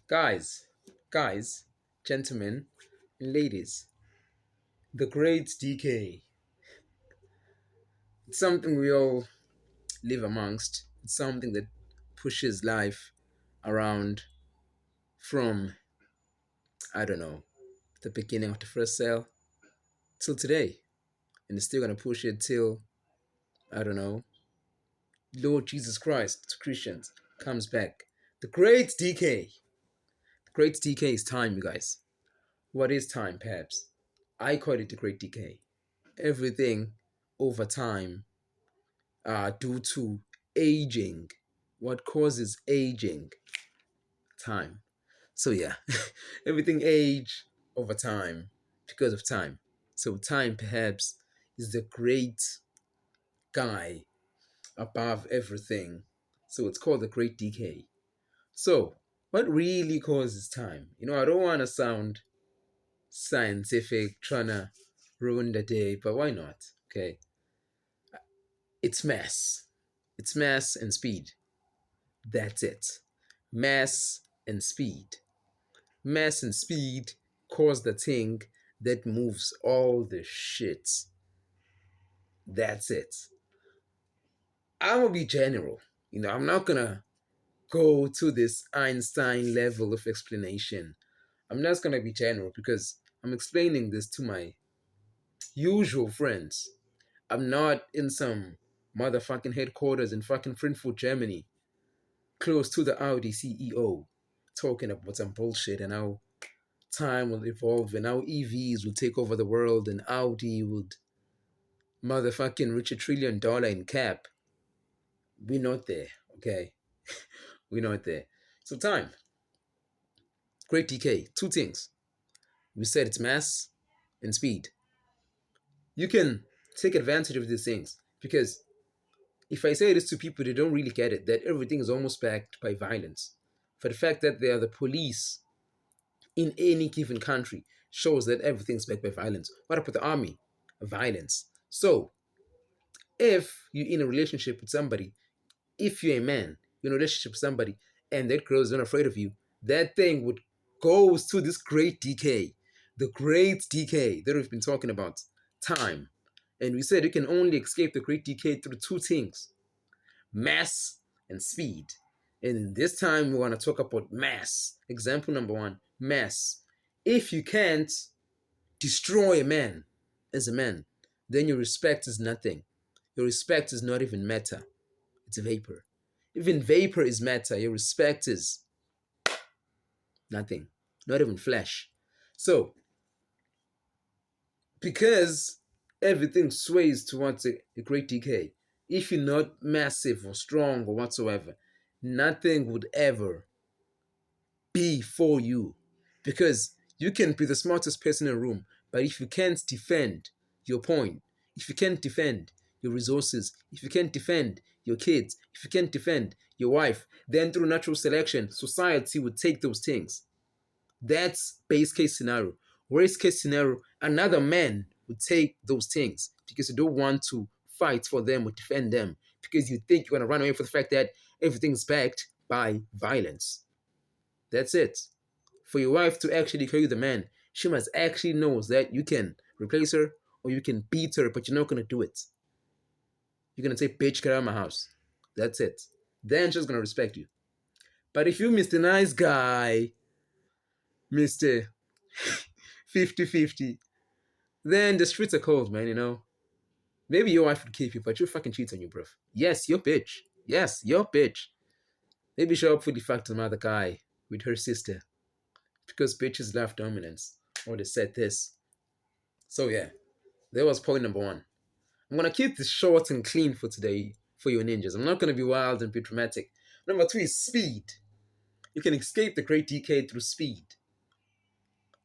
Guys, guys, gentlemen, and ladies, the great DK. It's something we all live amongst. It's something that pushes life around from, I don't know, the beginning of the first cell till today. And it's still going to push it till, I don't know, Lord Jesus Christ to Christians comes back. The great DK. The great DK is time, you guys. What is time, perhaps? I call it the great decay. Everything over time due to aging. What causes aging? Time. So yeah, everything age over time because of time. So time perhaps is the great guy above everything. So it's called the great decay. So what really causes time? I don't want to sound scientific, trying to ruin the day, but why not? Okay. It's mass. It's mass and speed. That's it. Mass and speed. Mass and speed cause the thing that moves all the shit. That's it. I'm gonna be general. I'm not gonna go to this Einstein level of explanation. I'm just gonna be general because I'm explaining this to my usual friends. I'm not in some motherfucking headquarters in fucking Frankfurt, Germany, close to the Audi CEO, talking about some bullshit and how time will evolve and how EVs will take over the world and Audi would motherfucking reach $1 trillion in cap. We're not there, okay? We're not there. So time, great decay, two things. We said it's mass and speed. You can take advantage of these things because if I say this to people, they don't really get it, that everything is almost backed by violence. For the fact that they are the police in any given country shows that everything's backed by violence. What up with the army? Violence. So, if you're in a relationship with somebody, if you're a man, you're in a relationship with somebody, and that girl is not afraid of you, that thing would goes to this great decay, the great decay that we've been talking about, time. And we said you can only escape the great decay through two things: mass and speed. And this time we want to talk about mass. Example number one, mass. If you can't destroy a man as a man, then your respect is nothing. Your respect is not even matter. It's a vapor. Even vapor is matter. Your respect is nothing. Not even flesh. So, because everything sways towards a great decay, if you're not massive or strong or whatsoever, nothing would ever be for you. Because you can be the smartest person in a room, but if you can't defend your point, if you can't defend your resources, if you can't defend your kids, if you can't defend your wife, then through natural selection, society would take those things. That's base case scenario. Worst case scenario, another man would take those things because you don't want to fight for them or defend them because you think you're going to run away from the fact that everything's backed by violence. That's it. For your wife to actually call you the man, she must actually know that you can replace her or you can beat her, but you're not going to do it. You're going to say, bitch, get out of my house. That's it. Then she's going to respect you. But if you're Mr. Nice Guy, Mr. 50-50, then the streets are cold, man. Maybe your wife would keep you, but you fucking cheat on you, bro. Yes, you're bitch. Yes, you're bitch. Maybe show up for the fact of the other guy with her sister. Because bitches love dominance. Or they said this. So yeah, that was point number one. I'm gonna keep this short and clean for today for you ninjas. I'm not gonna be wild and be dramatic. Number two is speed. You can escape the great decay through speed.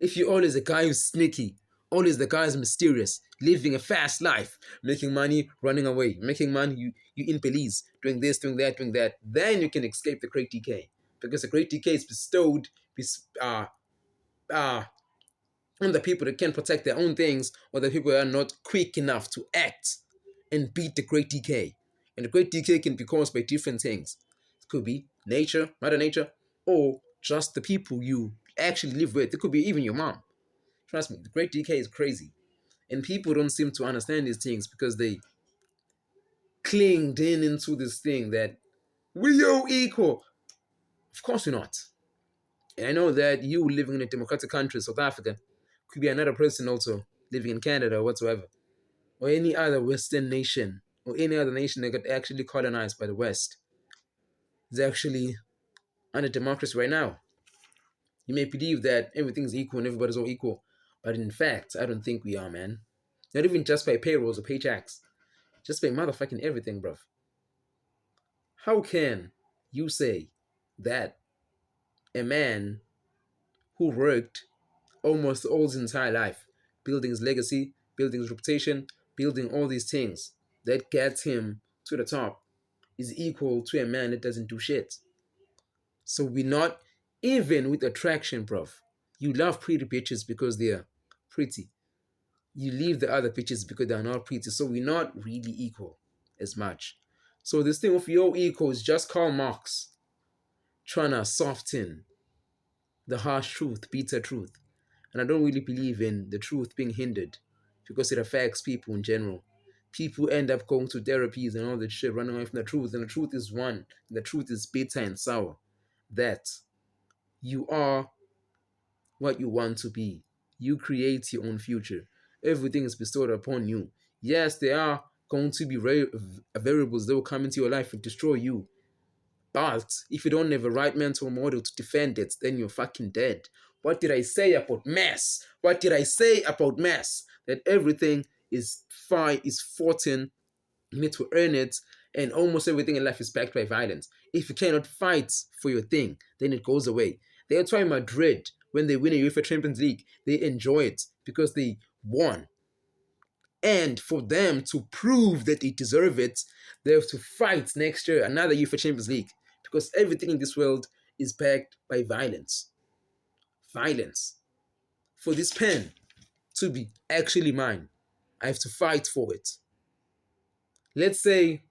If you're always a guy who's sneaky, always the guy who's mysterious, living a fast life, making money, running away, making money, you in police, doing this, doing that, then you can escape the great decay. Because the great decay is bestowed uh, on the people that can protect their own things or the people that are not quick enough to act and beat the great decay. And the great decay can be caused by different things. It could be nature, mother nature, or just the people you actually live with. It could be even your mom. Trust me, the great decay is crazy. And people don't seem to understand these things because they clinged in into this thing that we are equal. Of course we're not. And I know that you living in a democratic country, South Africa, could be another person also living in Canada or whatsoever, or any other Western nation, or any other nation that got actually colonized by the West. Is actually under democracy right now. You may believe that everything's equal and everybody's all equal, but in fact, I don't think we are, man. Not even just by payrolls or paychecks, just by motherfucking everything, bruv. How can you say that a man who worked almost all his entire life, building his legacy, building his reputation, building all these things that gets him to the top, is equal to a man that doesn't do shit? So we're not even with attraction, bruv. You love pretty bitches because they're pretty. You leave the other bitches because they're not pretty. So we're not really equal as much. So this thing of yo equal is just Karl Marx trying to soften the harsh truth, bitter truth. And I don't really believe in the truth being hindered because it affects people in general. People end up going to therapies and all that shit, running away from the truth. And the truth is one. And the truth is bitter and sour. That you are what you want to be. You create your own future. Everything is bestowed upon you. Yes, there are going to be variables that will come into your life and destroy you. But if you don't have a right mental model to defend it, then you're fucking dead. What did I say about mass? What did I say about mass? That everything is fought in, you need to earn it, and almost everything in life is backed by violence. If you cannot fight for your thing, then it goes away. That's why Madrid, when they win a UEFA Champions League, they enjoy it because they won. And for them to prove that they deserve it, they have to fight next year another UEFA Champions League because everything in this world is backed by violence. Violence. For this pen to be actually mine, I have to fight for it. Let's say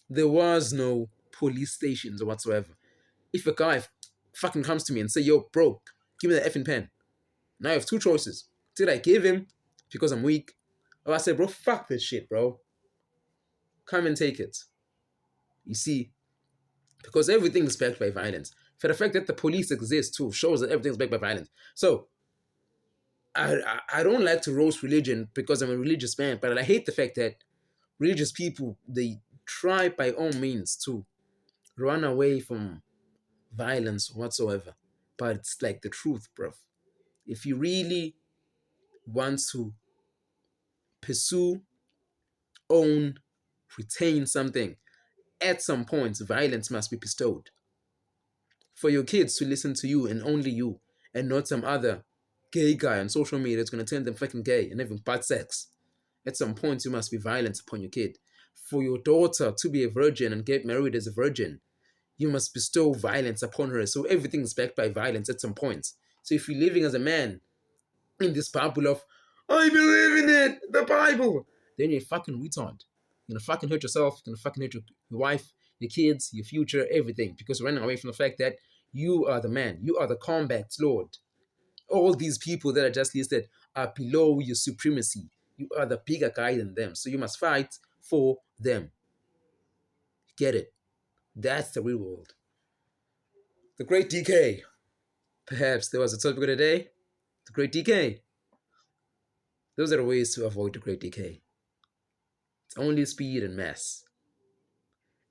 there was no police stations or whatsoever. If a guy fucking comes to me and say, yo, bro, give me the effing pen. Now I have two choices. Did I give him because I'm weak? Or I say, bro, fuck this shit, bro. Come and take it. You see, because everything is backed by violence. For the fact that the police exist too shows that everything is backed by violence. So I don't like to roast religion because I'm a religious man, but I hate the fact that religious people, they try by all means to run away from violence whatsoever. But it's like the truth, bruv. If you really want to pursue, own, retain something, at some point, violence must be bestowed. For your kids to listen to you and only you, and not some other gay guy on social media that's going to turn them fucking gay and having bad sex. At some point, you must be violent upon your kid. For your daughter to be a virgin and get married as a virgin, you must bestow violence upon her. So everything is backed by violence at some point. So if you're living as a man in this bubble of, I believe in it, the Bible, then you're a fucking retard. You're gonna fucking hurt yourself, you're gonna fucking hurt your wife, your kids, your future, everything. Because you're running away from the fact that you are the man, you are the combat lord. All these people that I just listed are below your supremacy. You are the bigger guy than them. So you must fight for them. Get it? That's the real world. The Great Decay. Perhaps there was a topic of the day. The Great Decay. Those are the ways to avoid the Great Decay. It's only speed and mass.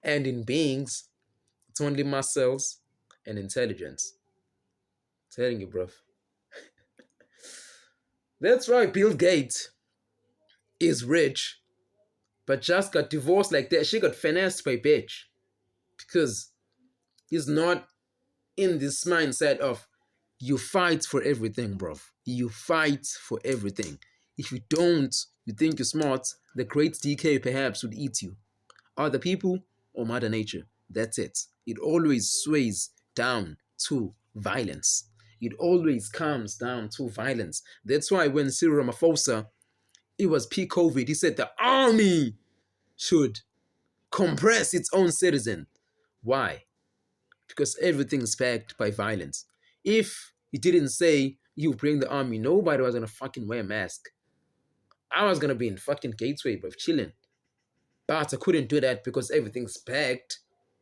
And in beings, it's only muscles and intelligence. I'm telling you, bruv. That's right, Bill Gates is rich, but just got divorced like that. She got financed by bitch. Because he's not in this mindset of you fight for everything, bruv. You fight for everything. If you don't, you think you're smart, the great decay perhaps would eat you. Other people or Mother Nature. That's it. It always sways down to violence. It always comes down to violence. That's why when Cyril Ramaphosa, it was peak COVID, he said the army should compress its own citizen. Why? Because everything is backed by violence. If he didn't say you bring the army, nobody was gonna fucking wear a mask. I was gonna be in fucking Gateway, bro, chilling. But I couldn't do that because everything's backed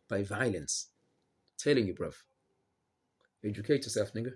by violence. Telling you, bruv. Educate yourself, nigga.